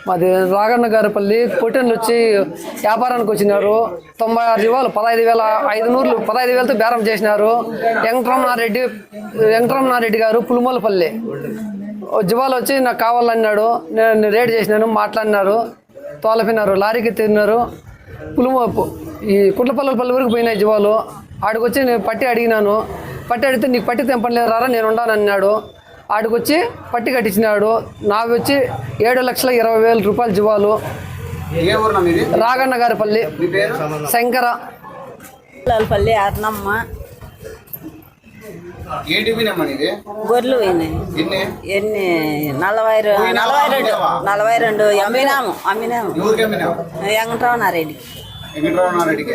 మాది రాగన్న గారిపల్లి పొట్టెన్లు వచ్చి వ్యాపారానికి వచ్చినారు. 96 జీవాలు 15,500 బేరం చేసినారు. వెంకటరమణారెడ్డి గారు పులిమూలపల్లి జీవాలు వచ్చి నాకు కావాలన్నాడు. నేను రేట్ చేసినాను, మాట్లాడినారు, తోలపినారు, లారీకి తిన్నారు. ఈ కుట్లపల్లి వరకు పోయినాయి జీవాలు. ఆడికి వచ్చి నేను పట్టి అడిగినాను. పట్టి అడిగితే నీకు పట్టి తెంపలేదు రారా, నేను ఉండానన్నాడు. ఆడికి వచ్చి పట్టి కట్టించినాడు. నావి వచ్చి 7,20,000 జీవాలు. రాగన్న గారిపల్లి శంకర పల్లి అర్నమ్మ గొర్రెలు పోయినాయి. ఎన్ని 42 అమ్మినాము వెంకటరమణారెడ్డికి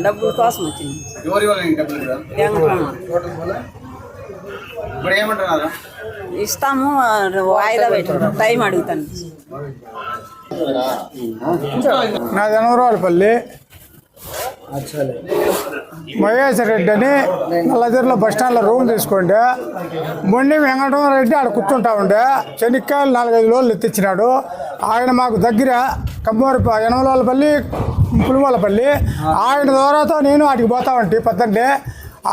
డబ్బుల కోసం వచ్చింది. ఇస్తాము, వాయిదా పెట్టు, టైం అడుగుతాను. నా జనవరాలపల్లి మహేశ్వర రెడ్డి అని నల్లజర్లో బస్టాండ్లో రూమ్ తీసుకుంటే మొండి వెంకటరమణారెడ్డి ఆడ కూర్చుంటా ఉండే. చెనిక్కాయలు 4-5 రోజులు ఎత్తిచ్చినాడు. ఆయన మాకు దగ్గర యనమలపల్లి పులిమూలపల్లి. ఆయన ద్వారాతో నేను వాటికి పోతా ఉంటే పొద్దున్నే.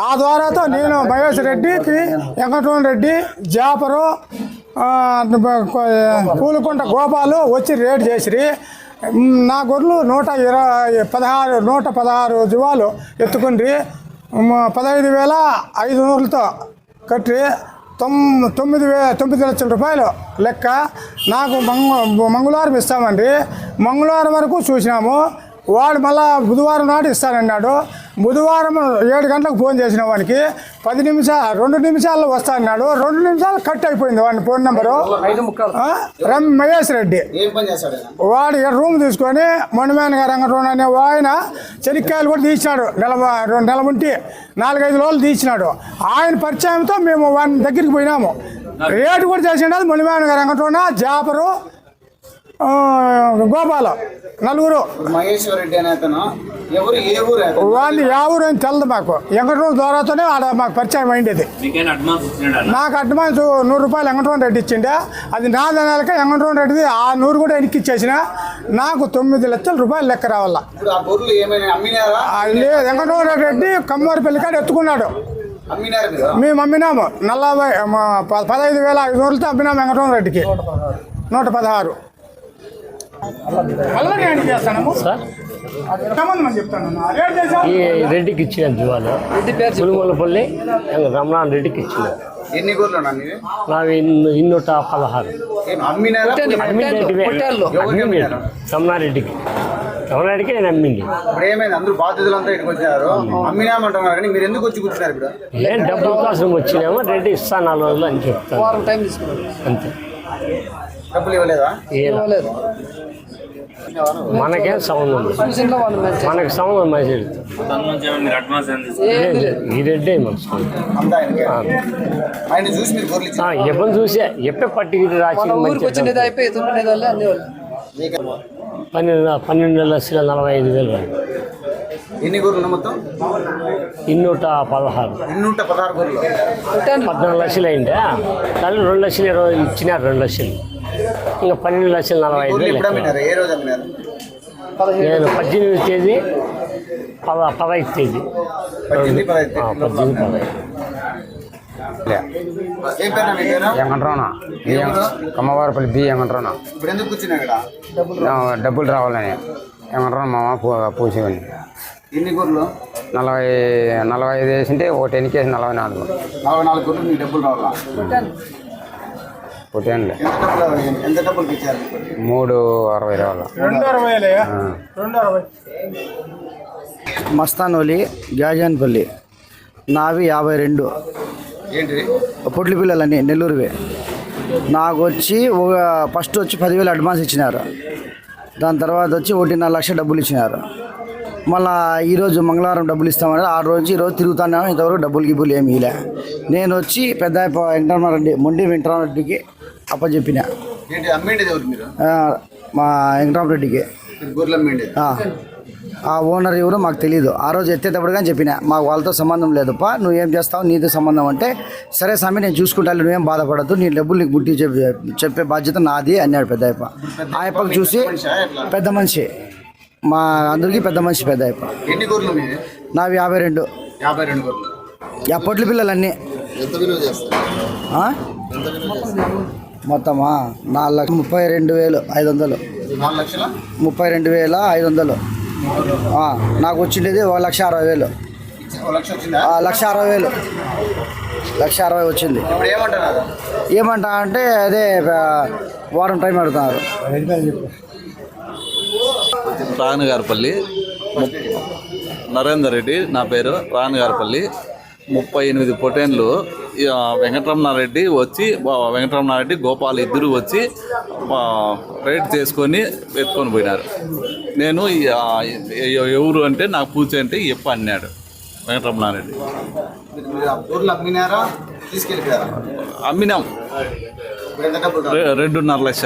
ఆ ద్వారాతో నేను మహేశ్వర రెడ్డికి వెంకటరమణారెడ్డి జాపరు పూలకుంట గోపాలు వచ్చి రేట్ చేసిరి. నా గొర్రెలు 116 జీవాలు ఎత్తుకుండ్రి 15,500 కట్టి 9 లక్షల రూపాయలు లెక్క. నాకు మంగళవారం ఇస్తామండి. మంగళవారం వరకు చూసినాము. వాడు మళ్ళా బుధవారం నాడు ఇస్తానన్నాడు. బుధవారం 7 గంటలకు ఫోన్ చేసిన వానికి 2 నిమిషాల్లో వస్తానన్నాడు. 2 నిమిషాలు కట్ అయిపోయింది వాడి ఫోన్ నెంబరు. మహేశ్వర రెడ్డి వాడు రూమ్ తీసుకొని మొండమేన గారు వెంకటరమణ అనే ఆయన చెనిక్కాయలు కూడా తీసినాడు. నెల ఉంటి 4-5 రోజులు తీసినాడు. ఆయన పరిచయంతో మేము వాడి దగ్గరికి పోయినాము. రేటు కూడా చేసినాడు. మొండమేన గారు వెంకటరమణ జాపరు గోపాల నలుగురు. మహేశ్వర రెడ్డి అనే అతను వాళ్ళు యా ఊరు అని తెలదు మాకు. వెంకటరమణ ద్వారాతోనే ఆడ మాకు పరిచయం అయింది. నాకు అడ్వాన్స్ 100 రూపాయలు వెంకటరమణ రెడ్డి ఇచ్చిండే. అది నా నెలకే వెంకటరమణ రెడ్డిది ఆ 100 కూడా వెనక్కి ఇచ్చేసిన. నాకు 9 లక్షల రూపాయలు లెక్క రావాల. లేదు, వెంకటరమణ రెడ్డి కమ్మవారిపల్లి కాడ ఎత్తుకున్నాడు. మేము అమ్మినాము 15,500 అమ్మినాము వెంకటరమణ రెడ్డికి 116. ఈ రెడ్డికి ఇచ్చిన జీవాలు పులిమూలపల్లి రమణారెడ్డికి ఇచ్చిన. ఎన్ని గొర్రెలు నావి 216. రమణారెడ్డికి నేను అమ్మింది. అందరూ బాధ్యతలంతా ఇక్కడికి వచ్చారు. అమ్మినామంటున్నారు కానీ మీరు ఎందుకు వచ్చి కూర్చున్నారు ఇక్కడ? ఏం డబ్బుల కోసం వచ్చినామో రెడ్డి ఇస్తా 4 రోజులు అని చెప్తాను. అంతే. డబ్బులు ఇవ్వలేదా? మనకేం సంబంధం, మనకి సంబంధం మెసేజ్ ఈ రెడ్డే ఎప్పుడు చూసే ఎప్పుడే పట్టి రాసి 12,45,000. ఎన్ని గొర్రెలు మొత్తం? 216. 14 లక్షలు అయిందా? కానీ 2 లక్షలు ఇచ్చినారు. 2 లక్షలు ఇంకా 12,45,000. నేను 18 తేదీ 15 తేదీ 18-15 వెంకటరమణ కమ్మవారిపల్లి బి వెంకటరమణ. డబ్బులు రావాలని వెంకటరమణ మామ పూసేవాడిని. ఎన్ని గొర్రెలు? 45 వేసింటే ఒకటి ఎన్నికేసి 44. 44 గొర్రెలు మీకు డబ్బులు రావాలా? పొట్టేనులే. ఎంత డబ్బులు ఇచ్చారు? 360 రావాలా. 260. మస్తానోలి గాజాన్పల్లి నావి 52. ఏంటి పొట్లి పిల్లలని నెల్లూరువే. నాకు వచ్చి ఫస్ట్ వచ్చి 10,000 అడ్వాన్స్ ఇచ్చినారు. దాని తర్వాత వచ్చి 1.5 లక్షలు డబ్బులు ఇచ్చినారు. మళ్ళీ ఈరోజు మంగళవారం డబ్బులు ఇస్తామన్నారు. ఆ రోజు ఈరోజు తిరుగుతాను. ఇంతవరకు డబ్బులు ఏమి ఇలా. నేను వచ్చి పెద్ద వెంకటరమణారెడ్డి మొండి వెంకటరమణారెడ్డికి అప్పచెప్పిన. అమ్మేది ఎవరు మీరు? మా వెంకటరమణారెడ్డికి. మీరు గొర్రెలు అమ్మిండి. ఆ ఓనర్ ఎవరో మాకు తెలియదు. ఆ రోజు ఎత్తేటప్పుడు కానీ చెప్పిన మాకు వాళ్ళతో సంబంధం లేదుపా, నువ్వేం చేస్తావు నీతో సంబంధం అంటే, సరే స్వామి నేను చూసుకుంటాను నువ్వేం బాధపడద్దు, నీ డబ్బులు నీకు బుట్టి చెప్పే బాధ్యత నాది అన్నాడు పెద్ద అయ్యప్ప. ఆ అయ్యప్పకి చూసి పెద్ద మనిషి, మా అందరికీ పెద్ద మనిషి పెద్ద అయ్యప్ప. ఎన్ని గొర్రెలు మీవి? నావి 52. 52 గొర్రెలు. పొట్ల పిల్లలన్నీ ఆ? మొత్తమా 4,32,500. 4 లక్షల 32,500. నాకు వచ్చిండేది 1,60,000. 1 లక్ష వచ్చిందా? 1,60,000. 1,60,000 వచ్చింది. ఇప్పుడు ఏమంటున్నారు? ఏమంటా అంటే అదే వారం టైం అడుగుతున్నారు. రాణగారిపల్లి నరేందర్ రెడ్డి నా పేరు. రాణగారిపల్లి 38 పొటేన్లు వెంకటరమణారెడ్డి వచ్చి, వెంకటరమణారెడ్డి గోపాల్ ఇద్దరు వచ్చి రైడ్ చేసుకొని ఎత్తుకొని పోయినారు. నేను ఎవరు అంటే నాకు పూజ అంటే ఎప్ప అన్నాడు వెంకటరమణారెడ్డి. మీరు ఆ గొర్రెలు అమ్మినారా తీసుకెళ్ళిపోయారా? అమ్మినాం. ఇప్పుడు ఎంత డబ్బులు? 2.5 లక్ష.